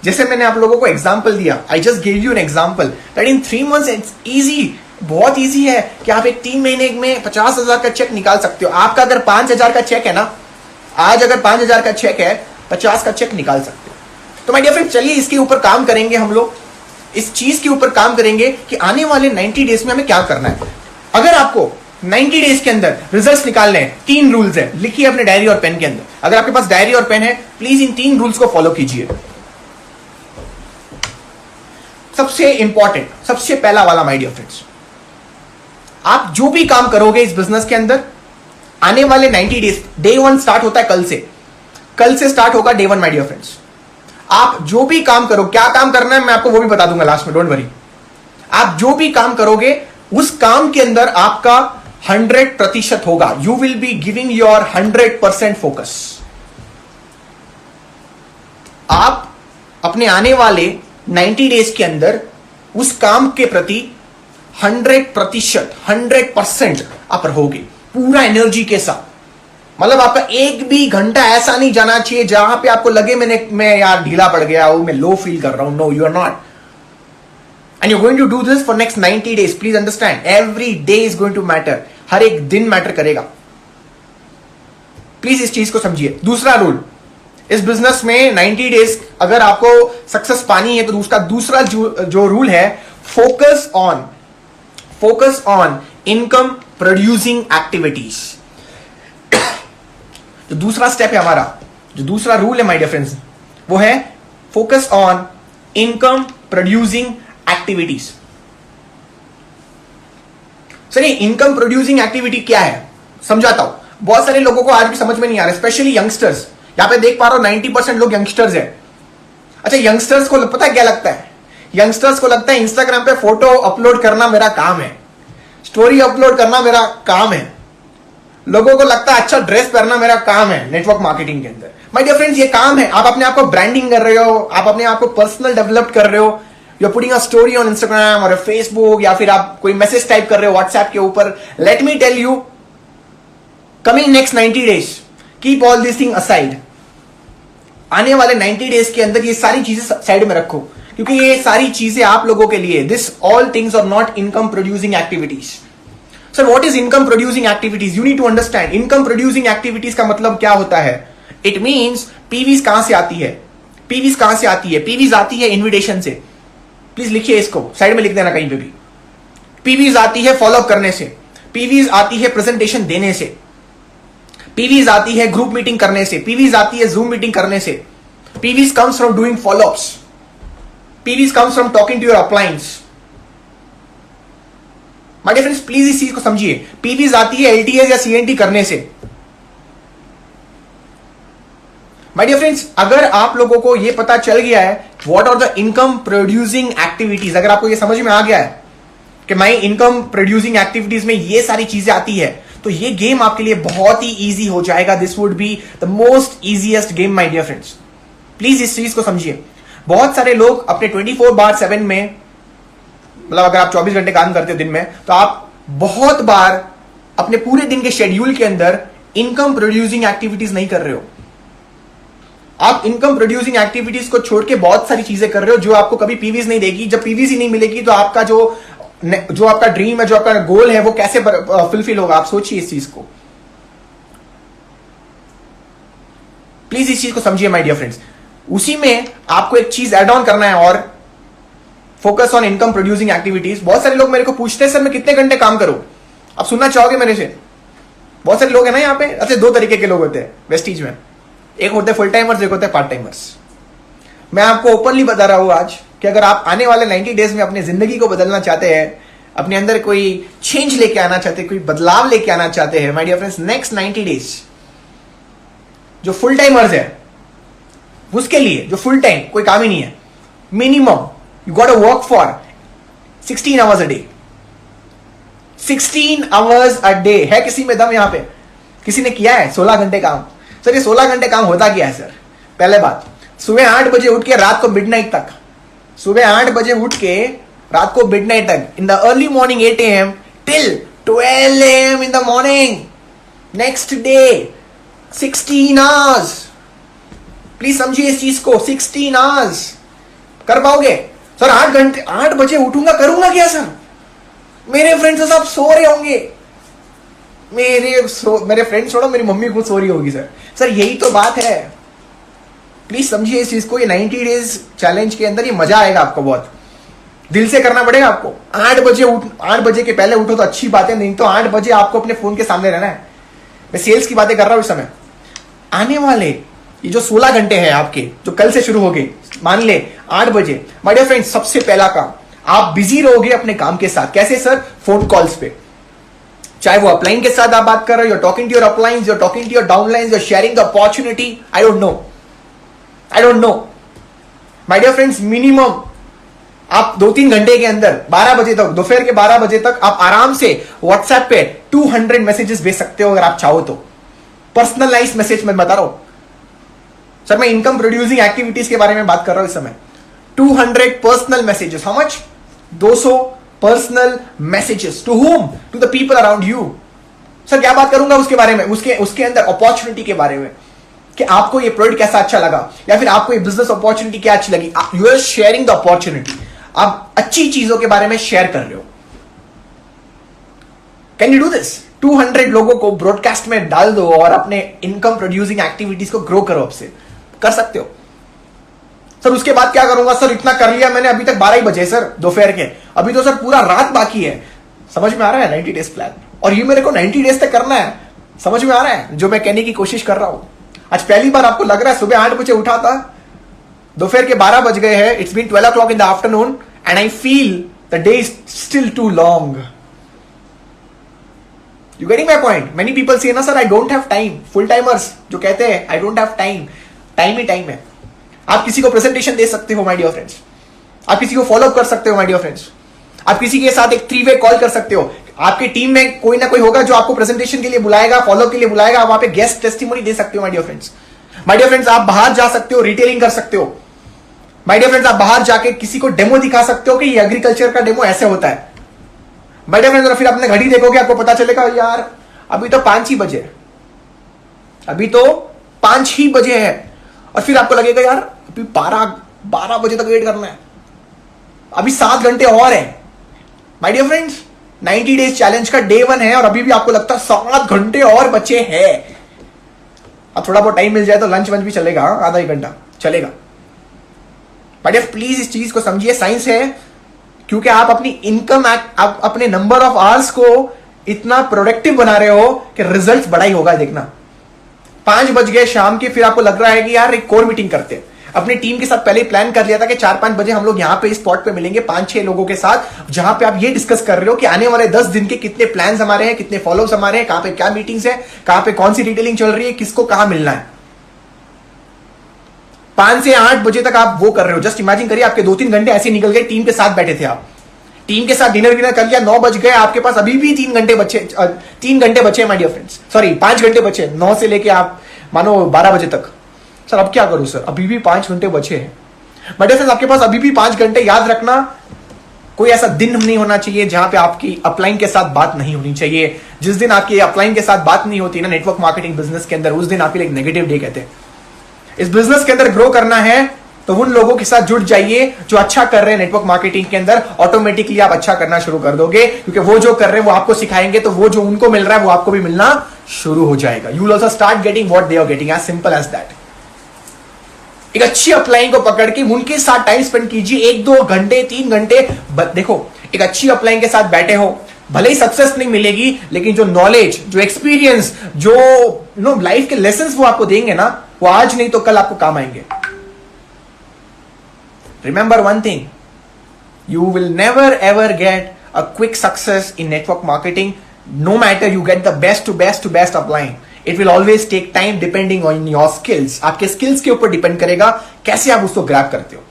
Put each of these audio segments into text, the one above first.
जैसे मैंने आप लोगों को एग्जांपल दिया, I just gave you an example that in 3 months it's easy, बहुत इजी है कि आप एक 3 महीने में 50,000 का चेक निकाल सकते हो। आपका अगर 5,000 का चेक है ना, आज अगर 5,000 का चेक है, 50 का चेक निकाल सकते हो। तो माय डियर फ्रेंड, चलिए इसके ऊपर काम करेंगे, हम लोग इस चीज के ऊपर काम करेंगे कि आने वाले 90 डेज में हमें क्या करना है। अगर आपको 90 डेज के अंदर रिजल्ट्स निकालने हैं, 3 रूल्स है, लिखिए अपने डायरी और पेन के अंदर। अगर आपके पास डायरी और पेन है, प्लीज इन 3 रूल्स को फॉलो कीजिए। सबसे इंपॉर्टेंट, सबसे पहला वाला माय डियर फ्रेंड्स, आप जो भी काम करोगे इस बिजनेस के अंदर आने वाले 90 डेज, डे 1 स्टार्ट होता है कल से स्टार्ट होगा डे 1 माय डियर फ्रेंड्स। आप जो भी काम करो, क्या काम करना है मैं आपको वो भी बता दूंगा लास्ट में, डोंट वरी। आप जो भी काम करोगे उस काम के अंदर आपका 100% होगा। You will be giving your 100% focus. आप अपने आने वाले 90 डेज के अंदर उस काम के प्रति 100% आप रहोगे, पूरा एनर्जी के साथ। मतलब आपका एक भी घंटा ऐसा नहीं जाना चाहिए जहां पे आपको लगे मैं यार ढीला पड़ गया हूं, मैं लो फील कर रहा हूं। No, you are not, and you are going to do this for next 90 days. Please understand, every day is going to matter. हर एक दिन मैटर करेगा। प्लीज इस चीज को समझिए। दूसरा रूल, इस बिजनेस में 90 डेज अगर आपको सक्सेस पानी है तो उसका दूसरा जो रूल है, focus on income producing activities. जो दूसरा स्टेप है हमारा, जो दूसरा रूल है माय डियर फ्रेंड्स, वो है focus on income producing activities. Sir ये इनकम प्रोड्यूसिंग एक्टिविटी क्या है, समझाता हूं। बहुत सारे लोगों को आज भी समझ में नहीं आ रहा, स्पेशली यंगस्टर्स। यहां पे देख पा रहा हूं 90% लोग यंगस्टर्स है। अच्छा, यंगस्टर्स को पता है क्या लगता है? यंगस्टर्स को लगता है इंस्टाग्राम पे फोटो अपलोड करना मेरा काम है, स्टोरी अपलोड करना मेरा काम है। लोगों को लगता है अच्छा ड्रेस पहनना मेरा काम है नेटवर्क मार्केटिंग के अंदर। माय डियर फ्रेंड्स, ये काम है। आप अपने आप को ब्रांडिंग कर रहे हो, आप अपने आप को पर्सनल डेवलप कर रहे हो। You are putting a story on Instagram और फेसबुक, या फिर आप कोई मैसेज टाइप कर रहे हो व्हाट्सएप के ऊपर। Let me tell you, coming next 90 days, keep all this thing aside. आने वाले 90 डेज के अंदर ये सारी चीजें साइड में रखो, क्योंकि ये सारी चीजें आप लोगों के लिए, this all things are not income producing activities. Sir what is income producing activities? You need to understand income producing activities का मतलब क्या होता है। इट मींस पीवीज कहां से आती है? पीवीज कहां से आती है? पीवीज आती है इन्विटेशन से। प्लीज लिखिए इसको, साइड में लिख देना कहीं पे भी। पीवीज आती है फॉलोअप करने से, पीवीज आती है प्रेजेंटेशन देने से, पीवीज आती है ग्रुप मीटिंग करने से, पीवीज आती है जूम मीटिंग करने से। PVs comes from doing followups, PVs comes from talking to your uplines. My dear friends, please इस चीज को समझिए। पीवीज आती है एलटीएस या सीएनटी करने से। माय डियर फ्रेंड्स, अगर आप लोगों को यह पता चल गया है what are the income producing activities, अगर आपको यह समझ में आ गया है कि माय इनकम प्रोड्यूसिंग एक्टिविटीज में ये सारी चीजें आती है, तो ये गेम आपके लिए बहुत ही इजी हो जाएगा। This would be the most easiest game my dear friends. Please इस चीज को समझिए। बहुत सारे लोग अपने 24/7 में, मतलब अगर आप 24 घंटे काम करते हो दिन में, तो आप बहुत बार अपने पूरे दिन के शेड्यूल के अंदर इनकम प्रोड्यूसिंग एक्टिविटीज नहीं कर रहे हो। आप इनकम प्रोड्यूसिंग एक्टिविटीज को छोड़ के बहुत सारी चीजें कर रहे हो जो आपको कभी पीवीज नहीं देगी। जब पीवीज ही नहीं मिलेगी तो आपका जो आपका ड्रीम है, जो आपका गोल है, वो कैसे फुलफिल होगा? आप सोचिए इस चीज को। प्लीज इस चीज को समझिए माय डियर फ्रेंड्स। उसी में आपको एक चीज ऐड ऑन करना है, और focus on income producing activities. बहुत सारे लोग मेरे को पूछते हैं सर मैं कितने घंटे काम करूं? आप सुनना चाहोगे मेरे से? बहुत सारे लोग हैं ना यहाँ पे। अच्छा, 2 तरीके के लोग होते हैं वेस्टीज में, एक होते हैं फुल टाइमर्स, एक होते हैं पार्ट टाइमर्स। मैं आपको ओपनली बता रहा हूं आज कि अगर आप आने वाले 90 डेज में अपनी जिंदगी को बदलना चाहते हैं, अपने अंदर कोई चेंज लेके आना चाहते हैं, कोई बदलाव लेके आना चाहते हैं, my dear friends, next 90 days जो फुल टाइमर्स है उसके लिए, जो फुल टाइम कोई काम ही नहीं है, minimum you got to work for 16 hours a day. 16 hours a day है किसी में दम? यहां पे किसी ने किया है 16 घंटे काम? सर ये 16 घंटे काम होता क्या है सर? पहले बात, सुबह 8 बजे उठ के रात को मिडनाइट तक, सुबह 8 बजे उठ के रात को मिडनाइट तक, in the early morning 8 AM till 12 AM in the morning, next day 16 hours. Please समझिए इस चीज को, 16 आवर्स। कर पाओगे? सर 8 घंटे 8 बजे उठूंगा, करूंगा क्या सर? मेरे फ्रेंड्स सब सो रहे होंगे, मेरे फ्रेंड्स छोड़ो, मेरी मम्मी खुद सो रही होगी सर यही तो बात है। प्लीज समझिए इस चीज को, ये 90 डेज चैलेंज के अंदर ये मजा आएगा आपको, बहुत दिल से करना पड़ेगा आपको। 8 बजे के पहले उठो तो अच्छी बात है, नहीं तो 8 बजे आपको अपने फोन के सामने रहना है। मैं सेल्स की बातें कर रहा हूं इस समय। आने वाले ये जो 16 घंटे हैं आपके, जो कल से शुरू हो गए, मान ले 8 बजे, माय डियर फ्रेंड्स, सबसे पहला काम, आप बिजी रहोगे अपने काम के साथ। कैसे सर? फोन कॉल्स पे, चाहे वो अपलाइन के साथ आप बात कर रहे हो, you're talking to your upline, you're talking to your downlines, you're sharing the opportunity, I don't know my dear friends, minimum आप 2-3 घंटे के अंदर 12 बजे तक, दोपहर के 12 बजे तक आप आराम से व्हाट्सएप पे 200 मैसेजेस भेज सकते हो अगर आप चाहो तो। पर्सनलाइज मैसेज मैं बता रहा हूं सर, मैं इनकम प्रोड्यूसिंग एक्टिविटीज के बारे में बात कर रहा हूं इस समय। 200 personal messages, how much? 200 personal messages to whom? To the people around you. Sir क्या बात करूंगा उसके बारे में, उसके अंदर अपॉर्चुनिटी के बारे में, कि आपको ये प्रोडक्ट कैसा अच्छा लगा, या फिर आपको ये बिजनेस अपॉर्चुनिटी क्या अच्छी लगी। You are sharing the opportunity, आप अच्छी चीजों के बारे में शेयर कर रहे हो। Can you do this? 200 लोगों को ब्रॉडकास्ट में डाल दो और अपने इनकम प्रोड्यूसिंग एक्टिविटीज को ग्रो करो। आपसे कर सकते हो। सर उसके बाद क्या करूंगा? सर इतना कर लिया मैंने, अभी तक 12 ही बजे सर दोपहर के, अभी तो सर पूरा रात बाकी है। समझ में आ रहा है 90 डेज प्लान, और ये मेरे को 90 डेज तक करना है। समझ में आ रहा है जो मैं कहने की कोशिश कर रहा हूं? आज पहली बार आपको लग रहा है सुबह 8 बजे उठा था, दोपहर के 12 बज गए हैं, it's been 12 o'clock in the afternoon, and I feel the day is still too long. You getting my point? Many people say ना sir I don't have time, full timers जो कहते हैं I don't have time, time ही time है। आप किसी को presentation दे सकते हो माय डियर फ्रेंड्स, आप किसी को फॉलो कर सकते हो माय डियर फ्रेंड्स, आप किसी के साथ एक 3-वे कॉल कर सकते हो। आपकी टीम में कोई ना कोई होगा जो आपको प्रेजेंटेशन के लिए बुलाएगा, फॉलो के लिए बुलाएगा, आप वहां पे गेस्ट टेस्टिमोनी दे सकते हो my dear friends. My dear friends, आप बाहर जा सकते हो, रिटेलिंग कर सकते हो। माय डियर फ्रेंड्स, आप बाहर जाके किसी को डेमो दिखा सकते हो कि ये एग्रीकल्चर का डेमो ऐसे होता है। माय डियर फ्रेंड्स, फिर अपने घड़ी देखोगे, आपको पता चलेगा यार अभी तो 5 ही बजे, अभी तो 5 ही बजे है, और फिर आपको लगेगा यार अभी 12 बजे तक वेट करना है, अभी 7 घंटे और है। My dear friends, 90 days challenge का डे 1 है और अभी भी आपको लगता है 7 घंटे और बचे हैं। अब थोड़ा बहुत टाइम मिल जाए तो लंच वंच भी चलेगा, आधा 1 घंटा चलेगा। माय डियर प्लीज इस चीज को समझिए, साइंस है, क्योंकि आप अपनी इनकम, आप अपने नंबर ऑफ आवर्स को इतना प्रोडक्टिव बना रहे हो कि रिजल्ट बड़ा ही होगा। देखना 5 बज गए शाम के, फिर आपको लग रहा है कि यार एक कोर मीटिंग करते हैं। अपनी टीम के साथ पहले ही प्लान कर लिया था कि 4-5 बजे हम लोग यहां पे इस स्पॉट पे मिलेंगे 5-6 लोगों के साथ, जहां पे आप ये डिस्कस कर रहे हो कि आने वाले 10 दिन के कितने प्लान्स हमारे हैं, कितने फॉलोअप्स हमारे हैं, कहां पे क्या मीटिंग्स है, कहां पे कौन सी रिटेलिंग चल रही है, किसको कहां मिलना है। 5 से 8 बजे तक आप वो कर रहे हो। जस्ट इमेजिन करिए आपके 2-3 घंटे ऐसे निकल गए, टीम के साथ बैठे थे आप, टीम के साथ डिनर विनर कर लिया, 9 बज गए, आपके पास अभी भी 3 घंटे बचे माय डियर फ्रेंड्स, सॉरी 5 घंटे बचे, 9 से लेके आप मानो 12 बजे तक। सर अब क्या करूं सर, अभी भी 5 घंटे बचे हैं। माय डियर फ्रेंड्स, आपके पास अभी भी 5 घंटे। याद रखना, कोई ऐसा दिन नहीं होना चाहिए जहां पे आपकी अपलाइन के साथ बात नहीं होनी चाहिए। जिस दिन आपकी अपलाइन के साथ बात नहीं होती ना नेटवर्क मार्केटिंग बिजनेस के अंदर, उस दिन आपके लिए एक नेगेटिव डे कहते हैं। इस बिजनेस के अंदर ग्रो करना है तो उन लोगों के साथ जुड़ जाइए जो अच्छा कर रहे हैं नेटवर्क मार्केटिंग के अंदर। ऑटोमेटिकली आप अच्छा करना शुरू कर दोगे, क्योंकि वो जो कर रहे हैं वो आपको सिखाएंगे, तो वो जो उनको मिल रहा है वो आपको भी मिलना शुरू हो जाएगा। You will also start getting what they are getting, as simple as that. एक अच्छी अपलाइन को पकड़ के उनके साथ टाइम स्पेंड कीजिए, 1-2 घंटे 3 घंटे। देखो, एक अच्छी अपलाइन के साथ बैठे हो, भले ही सक्सेस नहीं मिलेगी, लेकिन जो नॉलेज, जो एक्सपीरियंस, जो लाइफ के लेसन वो आपको देंगे ना, वो आज नहीं तो कल आपको काम आएंगे। Remember one thing, you will never ever get a quick success in network marketing, no matter you get the best to best upline. It will always take time depending on your skills. आपके skills के ऊपर depend करेगा कैसे आप उसको grab करते हो।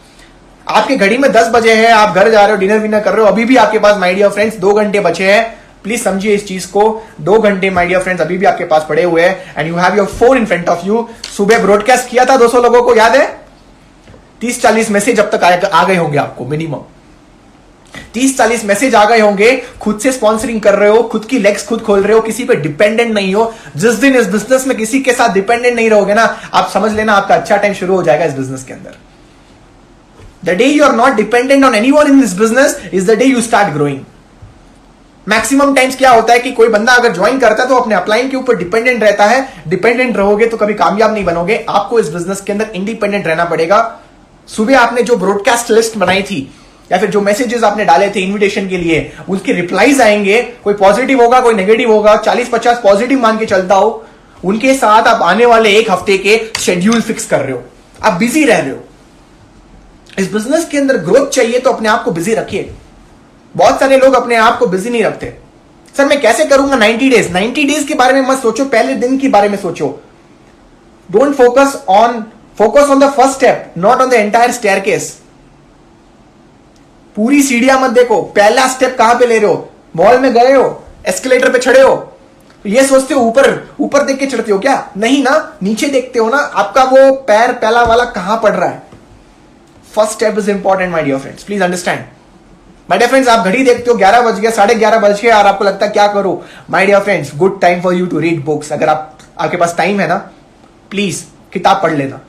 आपके घड़ी में 10 बजे है, आप घर जा रहे हो, डिनर विनर कर रहे हो, अभी भी आपके पास माय डियर फ्रेंड्स 2 घंटे बचे हैं। प्लीज समझिए इस चीज को, 2 घंटे माय डियर फ्रेंड्स अभी भी आपके पास पड़े हुए हैं, and you have your phone in front of you. सुबह ब्रॉडकास्ट किया था 200 लोगों को, याद है? 30-40 मैसेज अब तक आ गए होंगे आपको, मिनिमम 30-40 मैसेज आ गए होंगे। खुद से स्पॉन्सरिंग कर रहे हो, खुद की लेग्स खुद खोल रहे हो, किसी पे डिपेंडेंट नहीं हो। जिस दिन इस बिजनेस में किसी के साथ डिपेंडेंट नहीं रहोगे ना, आप समझ लेना आपका अच्छा टाइम शुरू हो जाएगा इस बिजनेस के अंदर। The day you are not dependent on anyone in this business is the day you start growing. Maximum times क्या होता है कि कोई बंदा अगर ज्वाइन करता है तो अपने अपलाइन के ऊपर डिपेंडेंट रहता है. डिपेंडेंट रहोगे तो कभी कामयाब नहीं बनोगे. आपको इस बिजनेस के अंदर इंडिपेंडेंट रहना पड़ेगा. सुबह आपने जो ब्रॉडकास्ट लिस्ट बनाई थी या फिर जो मैसेजेस आपने डाले थे इनविटेशन के लिए, उसके रिप्लाईज आएंगे. कोई पॉजिटिव होगा, कोई नेगेटिव होगा. 40-50 पॉजिटिव मान के चलता हो. उनके साथ आप आने वाले एक हफ्ते के शेड्यूल फिक्स कर रहे हो. आप बिजी रह रहे हो. इस बिजनेस के अंदर ग्रोथ चाहिए तो अपने आप को बिजी रखिए. बहुत सारे लोग अपने आप को बिजी नहीं रखते. सर मैं कैसे करूंगा 90 डेज. 90 डेज के बारे में मत सोचो, पहले दिन के बारे में सोचो. Don't focus on the first step, not on the entire staircase. पूरी सीढ़ियां मत देखो. पहला स्टेप कहां पे ले रहे हो? मॉल में गए हो, एस्केलेटर पे चढ़े हो, ये सोचते हो ऊपर देख के चढ़ते हो क्या? नहीं ना, नीचे देखते हो ना. आपका वो पैर पहला वाला कहां पड़ रहा है? First step is important my dear friends, please understand. My dear friends, आप घड़ी देखते हो 11 बज गया, 11:30 बज गया और आपको लगता है क्या करो. My dear friends, good time for you to read books. अगर आपके पास टाइम है ना, प्लीज किताब पढ़ लेना.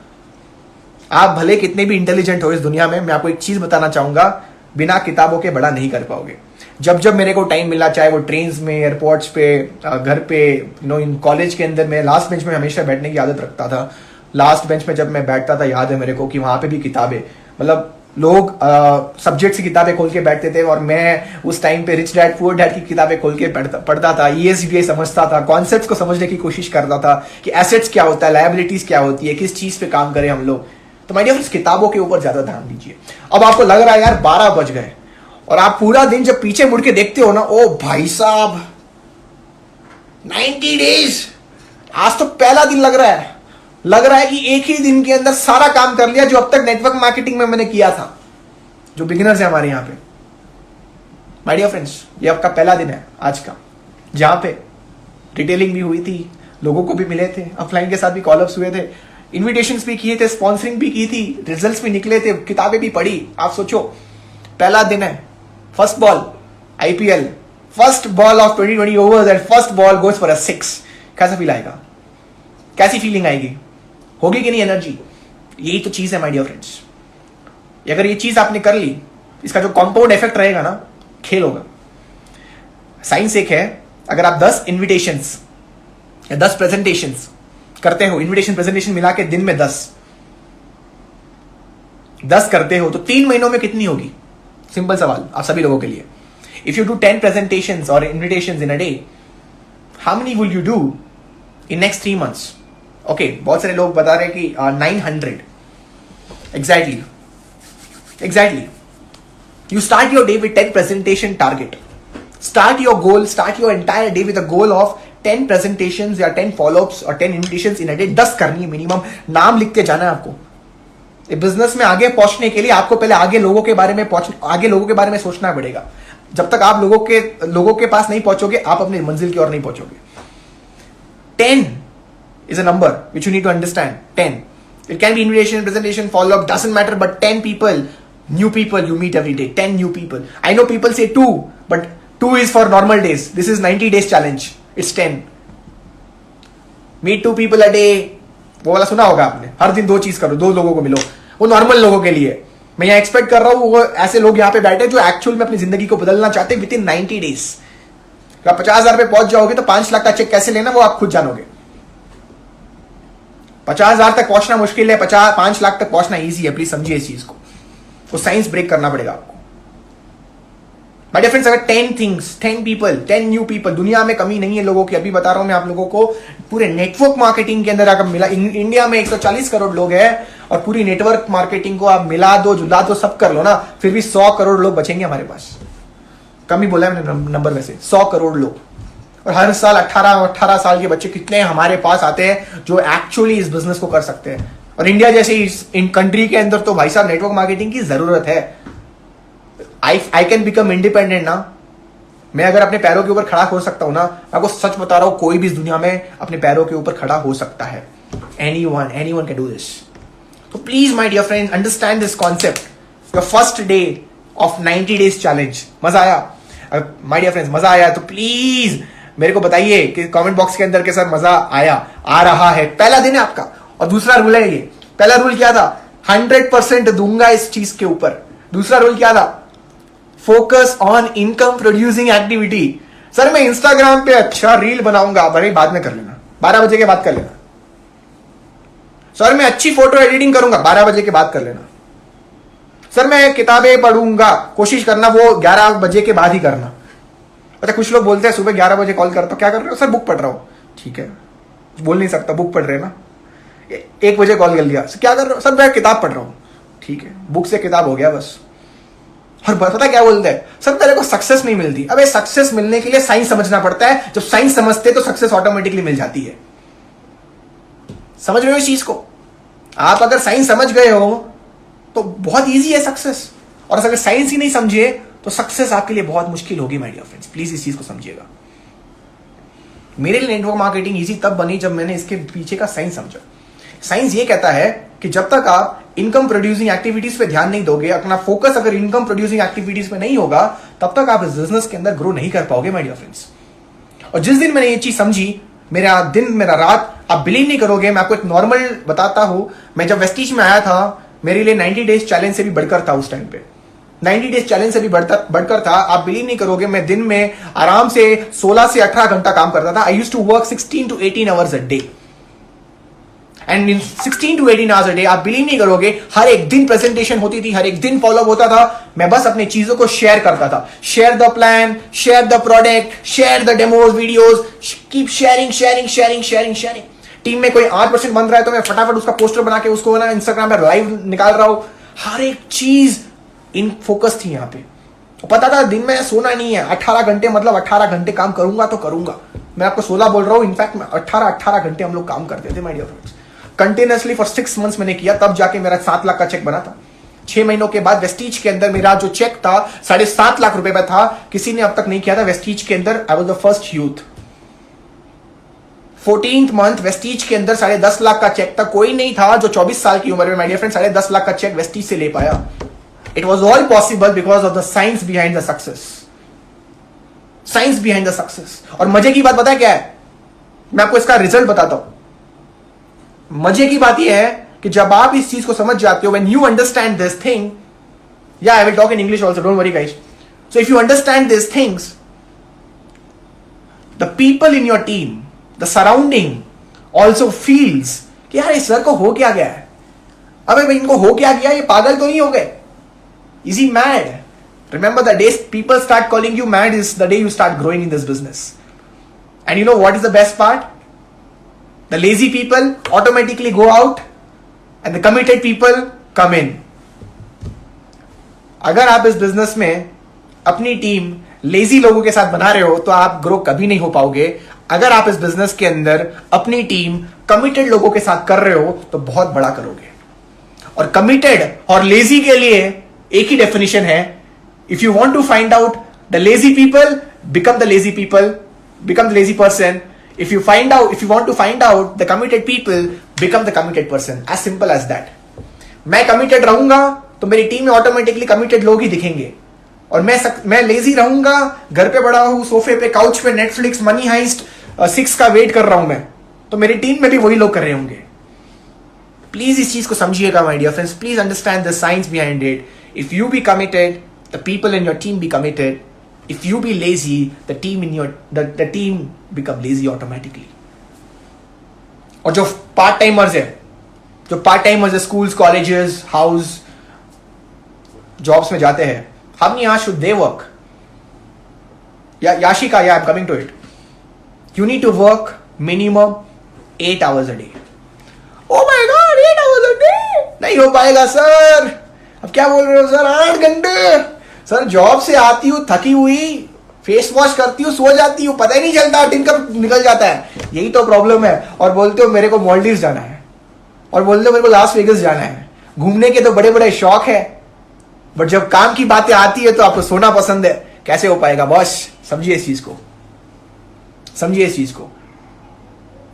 आप भले कितने भी इंटेलिजेंट हो इस दुनिया में, मैं आपको एक चीज बताना चाहूंगा, बिना किताबों के बड़ा नहीं कर पाओगे. जब मेरे को टाइम मिला, चाहे वो ट्रेन में, एयरपोर्ट्स पे, घर पे, इन कॉलेज के अंदर, मैं लास्ट बेंच में हमेशा बैठने की आदत रखता था. लास्ट बेंच में जब मैं बैठता था, याद है मेरे को कि वहां पे भी किताबें, मतलब लोग सब्जेक्ट की किताबें खोल के बैठते थे और मैं उस टाइम पे रिच डैड पुअर डैड की किताबें खोल के पढ़ता था. ESBI समझता था, कॉन्सेप्ट्स को समझने की कोशिश करता था कि एसेट्स क्या होता है, लायबिलिटीज क्या होती है, किस चीज पे काम करें हम लोग. तो माय डियर फ्रेंड्स, किताबों के ऊपर ज्यादा ध्यान दीजिए. अब आपको लग रहा है यार 12 बज गए और आप पूरा दिन जब पीछे मुड़ के देखते हो ना, ओ भाई साहब 90 डेज, आज तो पहला दिन लग रहा है कि एक ही दिन के अंदर सारा काम कर लिया जो अब तक नेटवर्क मार्केटिंग में मैंने किया था. जो बिगिनर्स है हमारे यहां पे, माय डियर फ्रेंड्स, ये आपका पहला दिन है आज का, जहां पे डिटेलिंग भी हुई थी, लोगों को भी मिले थे, ऑफलाइन के साथ भी कॉलअप्स हुए थे, इन्विटेशंस भी किए थे, स्पॉन्सरिंग भी की थी, रिजल्ट्स भी निकले थे, किताबें भी पढ़ी. आप सोचो पहला दिन है, first ball IPL, first ball of 2020 overs and first ball goes for a 6. कैसा फील आएगा? कैसी फीलिंग आएगी? होगी कि नहीं एनर्जी? यही तो चीज है माय डियर फ्रेंड्स. अगर ये चीज आपने कर ली, इसका जो कंपाउंड इफेक्ट रहेगा ना, खेल होगा. साइंस एक है, अगर आप 10 इन्विटेशंस या 10 प्रेजेंटेशंस करते हो, इन्विटेशन प्रेजेंटेशन मिला के दिन में 10 करते हो, तो 3 महीनों में कितनी होगी? सिंपल सवाल आप सभी लोगों के लिए. इफ यू डू 10 प्रेजेंटेशंस और invitations in a day, how many will you do in next 3 months? Okay, बहुत सारे लोग बता रहे हैं कि 900. Exactly. You start your day with 10 presentation target. Start your goal, start your entire day with a goal of 10 presentations या 10 follow-ups और 10 invitations in a day. 10 करनी है मिनिमम. नाम लिखते जाना है आपको. बिजनेस में आगे पहुंचने के लिए आपको पहले आगे लोगों के बारे में सोचना पड़ेगा. जब तक आप लोगों के पास नहीं पहुंचोगे, आप अपनी मंजिल की ओर नहीं पहुंचोगे. 10 is a number which you need to understand. 10. It can be invitation, presentation, follow-up, doesn't matter, but 10 people, new people you meet every day. 10 new people. I know people say 2, but 2 is for normal days. This is 90 days challenge. It's 10. Meet 2 people a day. वो वाला सुना होगा आपने, हर दिन 2 चीज करो, 2 लोगों को मिलो. वो नॉर्मल लोगों के लिए. मैं यहाँ एक्सपेक्ट कर रहा हूं वो ऐसे लोग यहाँ पे बैठे जो एक्चुअल में अपनी जिंदगी को बदलना चाहते हैं विद इन 90 डेज. आप 50,000 पे पहुंच जाओगे तो 5 लाख का चेक कैसे लेना वो आप खुद जानोगे. 50,000 तक पहुंचना मुश्किल है, 5 लाख तक पहुंचना इजी है. प्लीज समझिए इस चीज को. वो साइंस ब्रेक करना पड़ेगा आपको. माय डियर फ्रेंड्स, अगर 10 थिंग्स, 10 पीपल, 10 न्यू पीपल, दुनिया में कमी नहीं है लोगों की. अभी बता रहा हूं मैं आप लोगों को, पूरे नेटवर्क मार्केटिंग के अंदर अगर मिला, इंडिया में 140 करोड़ लोग हैं और पूरी नेटवर्क मार्केटिंग को आप मिला दो, जुला दो, सब कर लो ना, फिर भी 100 करोड़ लोग बचेंगे हमारे पास. कम ही बोला मैंने नंबर में से, 100 करोड़ लोग. और हर साल 18 साल के बच्चे कितने हमारे पास आते हैं जो एक्चुअली इस बिजनेस को कर सकते हैं. और इंडिया जैसे इन कंट्री के अंदर तो भाई साहब नेटवर्क मार्केटिंग की जरूरत है. आई कैन बिकम इंडिपेंडेंट ना. मैं अगर अपने पैरों के ऊपर खड़ा हो सकता हूं ना, आपको सच बता रहा हूं, कोई भी इस दुनिया में अपने पैरों के ऊपर खड़ा हो सकता है. Anyone can do this. तो please my dear friends, understand this concept. Your first day of 90 days challenge. मजा आया? माय डियर फ्रेंड्स, मजा आया तो प्लीज मेरे को बताइए कि कमेंट बॉक्स के अंदर के सर मजा आया, आ रहा है. पहला दिन है आपका. और दूसरा रूल है ये. पहला रूल क्या था? 100% दूंगा इस चीज के ऊपर। दूसरा रूल क्या था? Focus on income producing activity. Sir मैं इंस्टाग्राम पे अच्छा रील बनाऊंगा, भाई बाद में कर लेना, 12 बजे के बाद कर लेना। सर मैं अच्छी फोटो एडिटिंग करूंगा, 12 बजे के बाद कर लेना। सर मैं किताबें पढ़ूंगा, कोशिश करना वो 11 बजे के बाद ही करना। अच्छा कुछ लोग बोलते हैं सुबह 11 बजे कॉल करता हूं, क्या कर रहे हो? सर बुक पढ़ रहा हूं। ठीक है, बोल नहीं सकता, बुक पढ़ रहे ना। 1 बजे कॉल कर लिया, सर क्या कर रहे हो? सर मैं किताब पढ़ रहा हूं। ठीक है, बुक से किताब हो गया बस। और पता क्या बोलते हैं? सर तेरे को सक्सेस नहीं मिलती। अबे सक्सेस मिलने के लिए साइंस समझना पड़ता है। जब साइंस समझते तो सक्सेस ऑटोमेटिकली मिल जाती है। समझ रहे हो इस चीज को? आप अगर साइंस समझ गए हो तो बहुत इजी है सक्सेस, और अगर साइंस ही नहीं समझे तो सक्सेस आपके लिए बहुत मुश्किल होगी माय डियर फ्रेंड्स। प्लीज इस चीज को समझिएगा। मेरे लिए नेटवर्क मार्केटिंग इजी तब बनी जब मैंने इसके पीछे का साइंस समझा। साइंस ये कहता है कि जब तक आप इनकम प्रोड्यूसिंग एक्टिविटीज पे ध्यान नहीं दोगे, अपना फोकस अगर इनकम प्रोड्यूसिंग एक्टिविटीज पे नहीं होगा, तब तक आप इस बिजनेस के अंदर ग्रो नहीं कर पाओगे माय डियर फ्रेंड्स। और जिस दिन मैंने ये चीज समझी, मेरा दिन मेरा रात, आप बिलीव नहीं करोगे, मैं आपको एक नॉर्मल बताता हूं। मैं जब वेस्टीज में आया था, मेरे लिए 90 डेज चैलेंज से भी बढ़कर था उस टाइम पे। 90 डेज चैलेंज से भी बढ़कर था। आप बिलीव नहीं करोगे, मैं दिन में आराम से 16 से 18 घंटा काम करता था। I used to work 16 to 18 hours a day, and in 16 to 18 hours a day, आप बिलीव नहीं करोगे, हर एक दिन प्रेजेंटेशन होती थी, हर एक दिन फॉलोअप होता था। मैं बस अपनी चीजों को शेयर करता था। Share the plan, share the product, share the demos, videos, keep sharing sharing sharing sharing sharing. Team में कोई 8% बन रहा है तो मैं फटाफट उसका पोस्टर बना के उसको ना इंस्टाग्राम पे लाइव निकाल रहा हूं। हर एक चीज इन फोकस थी यहां पे। पता था दिन में सोना नहीं है। 18 घंटे मतलब 18 घंटे काम करूंगा तो करूंगा। मैं आपको 16 बोल रहा हूं, इनफैक्ट मैं 18 घंटे हम लोग काम करते थे my dear friends. Continuously for 6 months मैंने किया, तब जाके मेरा 7 लाख का चेक बना था। 6 महीनों के बाद वेस्टीज के अंदर मेरा जो चेक था 7.5 लाख रुपए में था। किसी ने अब तक नहीं किया था वेस्टीज के अंदर। I was the first youth. 14th month Vestige के अंदर 10.5 लाख का चेक था। कोई नहीं था जो 24 साल की उम्र में माय डियर फ्रेंड 10.5 लाख का चेक वेस्टीज से ले पाया। It was all possible because of the science behind the success. Science behind the success. और मजे की बात पता है क्या है? मैं आपको इसका रिजल्ट बताता हूं। मजे की बात यह है कि जब आप इस चीज को समझ जाते हो, when you understand this thing, या I will talk in English also, don't worry guys. So if you understand this things, the people in your team, the surrounding also feels कि यार इस सर को हो क्या गया है, अबे भाई इनको हो क्या गया, ये पागल तो नहीं हो गए, is he mad? Remember, the day people start calling you mad is the day you start growing in this business. And you know what is the best part? The lazy people automatically go out and the committed people come in. अगर आप इस business में अपनी team lazy लोगों के साथ बना रहे हो तो आप ग्रो कभी नहीं हो पाओगे। अगर आप इस बिजनेस के अंदर अपनी टीम कमिटेड लोगों के साथ कर रहे हो तो बहुत बड़ा करोगे। और कमिटेड और लेजी के लिए एक ही डेफिनेशन है। If you want to find out the lazy people, become the lazy people, become the lazy person. If you want to find out the committed people, become the committed person. As simple as that. मैं committed रहूंगा तो मेरी team में automatically committed लोग ही दिखेंगे। और मैं lazy रहूंगा, घर पे पड़ा हूं सोफे पे, काउच पे, नेटफ्लिक्स, मनी हाइस्ट 6 का वेट कर रहा हूं मैं, तो मेरी टीम में भी वही लोग कर रहे होंगे। प्लीज इस चीज को समझिएगा my dear friends. Please understand the science behind it. If you be committed, the people in your team be committed. If you be lazy, the team become lazy automatically. और जो पार्ट टाइमर्स है, schools, colleges, house, jobs में जाते हैं, how many hours should they work? Yashika, yeah, I'm coming to it. You need to work minimum 8 hours a day. Oh my God, 8 hours a day? नहीं हो पाएगा sir. अब क्या बोल रहे हो सर? 8 घंटे। सर जॉब से आती हूँ थकी हुई, फेस वॉश करती हूँ, सो जाती हूँ, पता ही नहीं चलता दिन कब निकल जाता है। यही तो प्रॉब्लम है। और बोलते हो मेरे को मालदीव्स जाना है, और बोलते हो मेरे को लास वेगस जाना है। घूमने के तो बड़े बड़े शौक है, बट जब काम की बातें आती है तो आपको सोना पसंद है। कैसे हो पाएगा बॉस? समझिए इस चीज को, समझिए इस चीज को।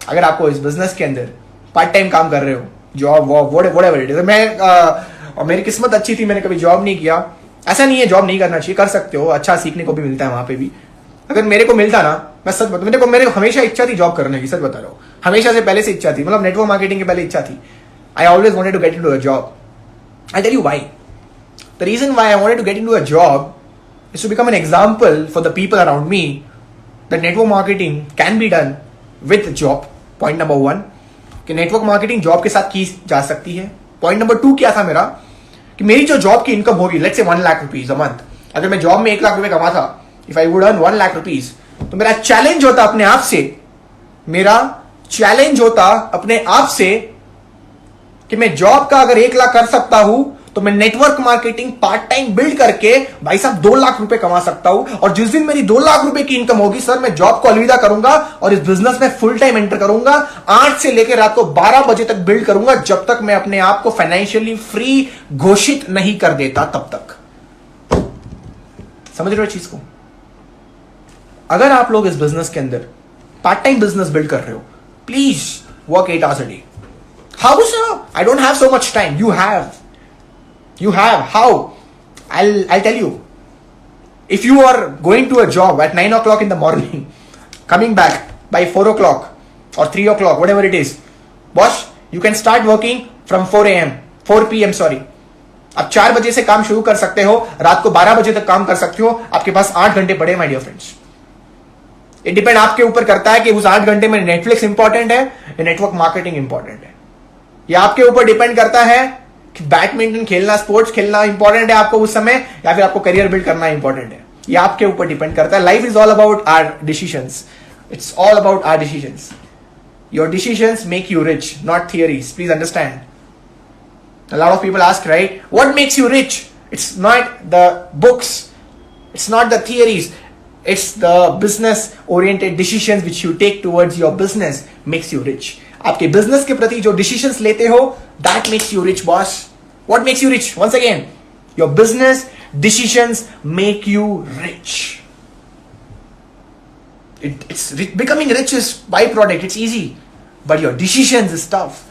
अगर आपको इस बिजनेस के अंदर पार्ट टाइम काम कर रहे हो, जॉब वॉब व्हाटएवर, मैं मेरी किस्मत अच्छी थी, मैंने कभी जॉब नहीं किया। ऐसा नहीं है जॉब नहीं करना चाहिए, कर सकते हो, अच्छा सीखने को भी मिलता है वहां पे भी। अगर मेरे को मिलता ना, मैं सच बता, मेरे को हमेशा इच्छा थी जॉब करने की, सच बता रहा हूँ। हमेशा से पहले से इच्छा थी, मतलब नेटवर्क मार्केटिंग की पहले इच्छा थी। I always wanted to get into a job. I'll tell you why. The reason why I wanted to get into a job is to become an example for the people around me that network marketing can be done with job. Point number 1 कि network marketing job के साथ की जा सकती है. Point number 2 क्या था मेरा, कि मेरी जो जॉब की इनकम होगी, let's say 1 lakh rupees a month, अगर मैं जॉब में 1 लाख रुपए कमाता, if I would earn 1 lakh rupees, तो मेरा चैलेंज होता अपने आप से, मेरा चैलेंज होता अपने आप से कि मैं जॉब का अगर 1 लाख कर सकता हूं तो मैं network marketing part time build करके भाई साहब 2 लाख रुपए कमा सकता हूं. और जिस दिन मेरी 2 लाख रुपए की इनकम होगी सर, मैं जॉब को अलविदा करूंगा और इस बिजनेस में फुल टाइम एंटर करूंगा. 8 से लेकर रात को 12 बजे तक बिल्ड करूंगा, जब तक मैं अपने आप को फाइनेंशियली फ्री घोषित नहीं कर देता तब तक. समझ रहे हो चीज को? अगर आप लोग इस बिजनेस के अंदर पार्ट टाइम बिजनेस बिल्ड कर रहे हो, please work 8 hours a day. How sir? I don't have so much time. You have. How? I'll tell you. If you are going to a job at 9 o'clock in the morning, coming back by 4 o'clock or 3 o'clock, whatever it is, boss, you can start working from 4 p.m. sorry. आप 4 बजे से काम शुरू कर सकते हो, रात को 12 बजे तक काम कर सकते हो. आपके पास 8 घंटे पड़े my dear friends. It depend आपके ऊपर करता है कि उस 8 घंटे में नेटफ्लिक्स इंपॉर्टेंट है या नेटवर्क मार्केटिंग इंपॉर्टेंट है. ये आपके ऊपर डिपेंड करता है कि बैडमिंटन खेलना, स्पोर्ट्स खेलना इंपॉर्टेंट है आपको उस समय, या फिर आपको करियर बिल्ड करना इंपॉर्टेंट है. ये आपके ऊपर डिपेंड करता है. Life is all about our decisions. It's all about our decisions. Your decisions make you rich, not theories. Please understand. A lot of people ask, right, what makes you rich? It's not the books, it's not the theories, it's the business oriented decisions which you take towards your business makes you rich. आपके business के प्रति जो decisions लेते हो, that makes you rich, boss. What makes you rich? Once again, your business decisions make you rich. Becoming rich is byproduct. It's easy, but your decisions is tough.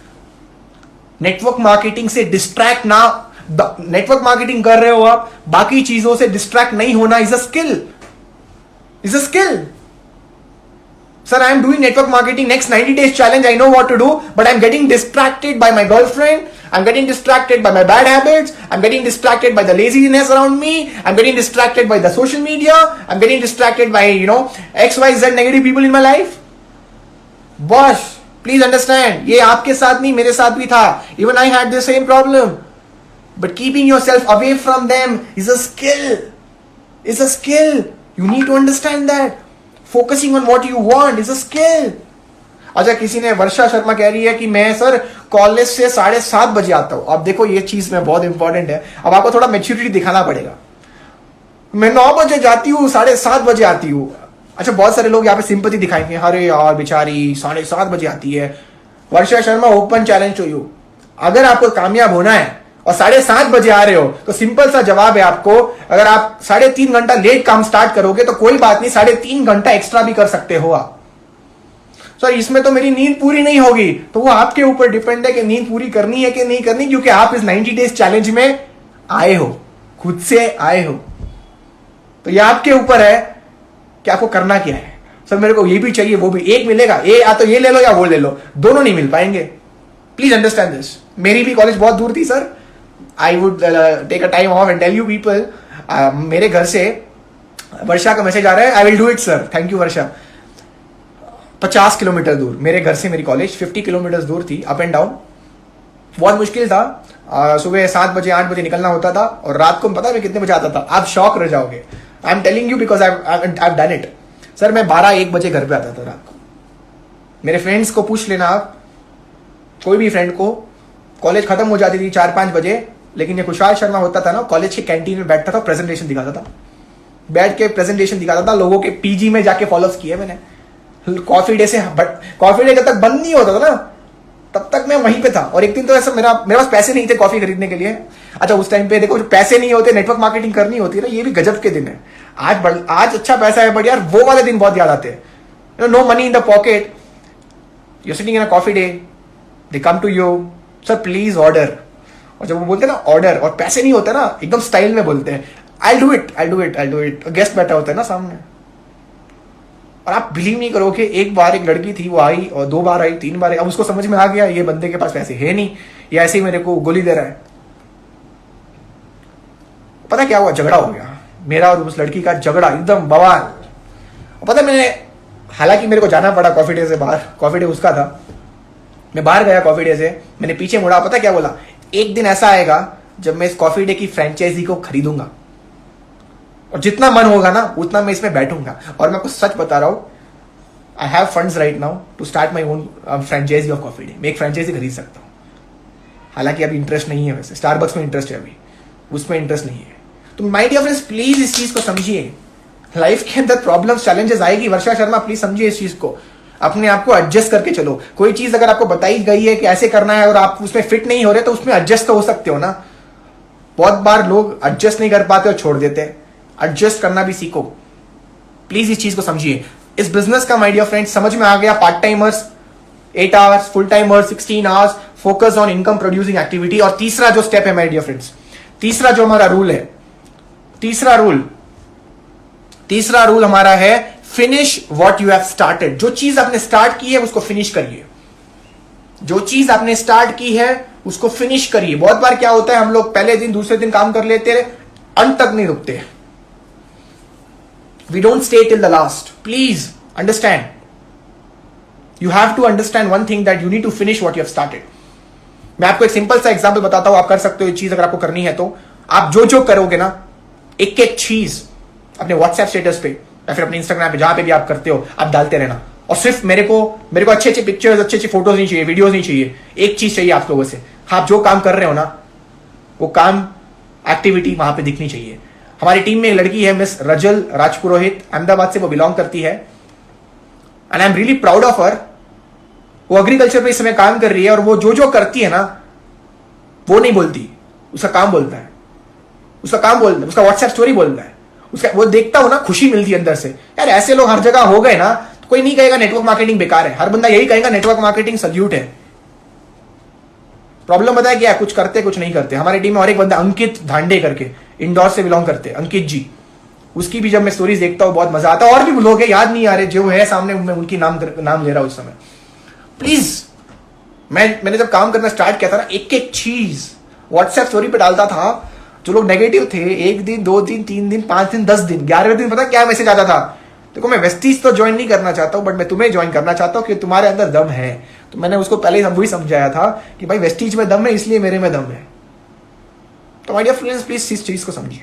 Network marketing से distract ना, network marketing कर रहे हो आप, बाकी चीजों से distract नहीं होना is a skill. Sir, I am doing network marketing next 90 days challenge. I know what to do, but I'm getting distracted by my girlfriend. I'm getting distracted by my bad habits. I'm getting distracted by the laziness around me. I'm getting distracted by the social media. I'm getting distracted by, XYZ negative people in my life. Boss, please understand. ये आपके साथ नहीं, मेरे साथ भी था. Even I had the same problem. But keeping yourself away from them is a skill. It's a skill. You need to understand that. Focusing on what you want is a skill. अच्छा, किसी ने, वर्षा शर्मा कह रही है कि मैं sir college से 7:30 बजे आता हूं. अब देखो ये चीज में बहुत इंपॉर्टेंट है. अब आपको थोड़ा मैच्योरिटी दिखाना पड़ेगा. मैं 9 बजे जाती हूँ, 7:30 बजे आती हूँ. अच्छा, बहुत सारे लोग यहाँ पे सिंपैथी दिखाएंगे, अरे यार बेचारी 7:30 बजे आती है. Varsha Sharma, open challenge to you. अगर आपको कामयाब होना है और 7:30 बजे आ रहे हो, तो सिंपल सा जवाब है आपको, अगर आप 3.5 घंटा लेट काम स्टार्ट करोगे तो कोई बात नहीं, 3.5 घंटा एक्स्ट्रा भी कर सकते हो आप. सर इसमें तो मेरी नींद पूरी नहीं होगी, तो वो आपके ऊपर डिपेंड है कि नींद पूरी करनी है कि नहीं करनी, क्योंकि आप इस 90 डेज चैलेंज में आए हो, खुद से आए हो. तो ये आपके ऊपर है कि आपको करना क्या है. सर मेरे को ये भी चाहिए, वो भी, एक मिलेगा, या तो ये ले लो या वो ले लो, दोनों नहीं मिल पाएंगे. Please understand this. मेरी भी कॉलेज बहुत दूर थी sir. I would take a time off and tell you people, मेरे घर से वर्षा का मैसेज आ रहा है, I will do it sir, thank you Varsha. 50 kilometre दूर मेरे घर से मेरी कॉलेज, 50 किलोमीटर दूर थी, अप एंड डाउन. बहुत मुश्किल था. सुबह 7 बजे 8 बजे निकलना होता था और रात को पता है मैं कितने बजे आता था? आप शॉक रह जाओगे. I am telling you because I done it. Sir मैं 12-1 बजे घर पे आता था रात को. मेरे फ्रेंड्स को पूछ लेना आप, कोई भी फ्रेंड को, कॉलेज खत्म हो जाती थी 4-5 बजे, लेकिन ये खुशहाल शर्मा होता था ना, कॉलेज की कैंटीन में बैठता था, प्रेजेंटेशन दिखाता था, बैठ के प्रेजेंटेशन दिखाता था. लोगों के पीजी में जाके फॉलोअप्स किए मैंने. कॉफी डे जब तक बंद नहीं होता था ना, तब तक मैं वहीं पे था. और एक दिन तो ऐसा, मेरे पास पैसे नहीं थे कॉफी खरीदने के लिए. अच्छा, उस टाइम पे देखो, पैसे नहीं होते, नेटवर्क मार्केटिंग करनी होती है ना, ये भी गजब के दिन है. आज अच्छा पैसा है, बट यार वो वाले दिन बहुत याद आते हैं. No money in the pocket, you sitting in a Coffee Day, they come to you, sir please order. और जब वो बोलते हैं ना ऑर्डर, और पैसे नहीं होते ना, एकदम स्टाइल में बोलते हैं, आई डू इट. गेस्ट बैठा होता है ना सामने, और आप बिलीव नहीं करोगे, एक बार एक लड़की थी, वो आई और 2 बार आई, 3 बार आई. अब उसको समझ में आ गया ये बंदे के पास पैसे है नहीं, ये ऐसे ही मेरे को गोली दे रहा है. पता क्या हुआ, झगड़ा हो गया मेरा और उस लड़की का, झगड़ा एकदम बवाल। पता मैंने, हालांकि मेरे को जाना पड़ा कॉफी डे से बाहर, कॉफी डे उसका था, मैं बाहर गया कॉफी डे से, मैंने पीछे मुड़ा, पता क्या बोला, एक दिन ऐसा आएगा जब मैं इस कॉफी डे की फ्रेंचाइजी को खरीदूंगा और जितना मन होगा ना उतना मैं इसमें बैठूंगा। और मैं कुछ सच बता रहा हूं, I have funds right now to start my own franchise of Coffee Day. मैं एक फ्रेंचाइजी खरीद सकता हूं, हालांकि अभी इंटरेस्ट नहीं है, वैसे स्टारबक्स में इंटरेस्ट है, अभी उसमें इंटरेस्ट नहीं है। तो माय डियर फ्रेंड्स, प्लीज इस चीज को समझिए, लाइफ के अंदर प्रॉब्लम्स चैलेंजेस आएगी। वर्षा शर्मा प्लीज समझिए इस चीज को, अपने आप को एडजस्ट करके चलो। कोई चीज अगर आपको बताई गई है कि ऐसे करना है और आप उसमें फिट नहीं हो रहे तो उसमें एडजस्ट तो हो सकते हो ना। बहुत बार लोग एडजस्ट नहीं कर पाते और छोड़ देते हैं, एडजस्ट करना भी सीखो। प्लीज इस चीज को समझिए। इस बिजनेस का माय डियर फ्रेंड्स समझ में आ गया, part timers 8 hours, full timers 16 hours, focus on income producing activity. और तीसरा जो स्टेप है माय डियर फ्रेंड्स, तीसरा जो हमारा रूल है, तीसरा रूल हमारा है finish what you have started. जो चीज आपने स्टार्ट की है उसको फिनिश करिए, जो चीज आपने स्टार्ट की है उसको फिनिश करिए। बहुत बार क्या होता है, हम लोग पहले दिन दूसरे दिन काम कर लेते हैं, अंत तक नहीं रुकते। We don't stay till the last, please understand, you have to understand one thing, that you need to finish what you have started. मैं आपको एक सिंपल सा एग्जांपल बताता हूं, आप कर सकते हो ये चीज अगर आपको करनी है तो। आप जो जो करोगे ना, एक एक चीज अपने व्हाट्सएप स्टेटस पे या फिर अपने इंस्टाग्राम पे, जहां पे भी आप करते हो, आप डालते रहना। और सिर्फ मेरे को अच्छे अच्छे पिक्चर्स, अच्छे अच्छे फोटोज नहीं चाहिए, वीडियोज नहीं चाहिए। एक चीज चाहिए आप लोगों से, आप जो काम कर रहे हो ना वो काम, एक्टिविटी वहां पे दिखनी चाहिए। हमारी टीम में एक लड़की है, मिस रजल राजपुरोहित, अहमदाबाद से वो बिलोंग करती है, and I am really proud of her. वो एग्रीकल्चर पे इस समय काम कर रही है और वो जो जो करती है ना वो नहीं बोलती, उसका काम बोलता है, उसका व्हाट्सएप स्टोरी बोलता है, उसका वो देखता हो ना, खुशी मिलती है अंदर से। यार ऐसे लोग हर जगह हो गए ना तो कोई नहीं कहेगा नेटवर्क मार्केटिंग बेकार है, हर बंदा यही कहेगा नेटवर्क मार्केटिंग सल्यूट है। प्रॉब्लम बताया क्या, कुछ करते कुछ नहीं करते। हमारी टीम में और एक बंदा अंकित धांडे करके, इंदौर से बिलोंग करते, अंकित जी, उसकी भी जब मैं स्टोरीज देखता हूं बहुत मजा आता है। और भी लोग हैं, याद नहीं आ रहे, जो है सामने मैं उनकी नाम ले रहा हूं उस समय। प्लीज, मैंने जब काम करना स्टार्ट किया था ना, एक एक चीज व्हाट्सएप स्टोरी पे डालता था। जो लोग नेगेटिव थे, 1 दिन 2 दिन 3 दिन 5 दिन 10 दिन 11वें दिन पता क्या मैसेज आता था, देखो मैं वेस्टीज तो ज्वाइन नहीं करना चाहता हूं, बट मैं तुम्हें ज्वाइन करना चाहता हूं कि तुम्हारे अंदर दम है। तो मैंने उसको पहले ही वही समझाया था कि भाई वेस्टीज में दम है, इसलिए मेरे में दम है। तो माय डियर फ्रेंड्स, प्लीज इस चीज को समझिए।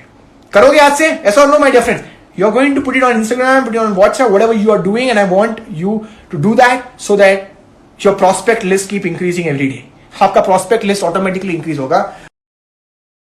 करोगे आज से, ऐसा और no my dear friends, you are going to put it on Instagram, put it on WhatsApp, whatever you are doing, and I want you to do that so that your prospect list keep increasing every day. आपका prospect list automatically increase होगा।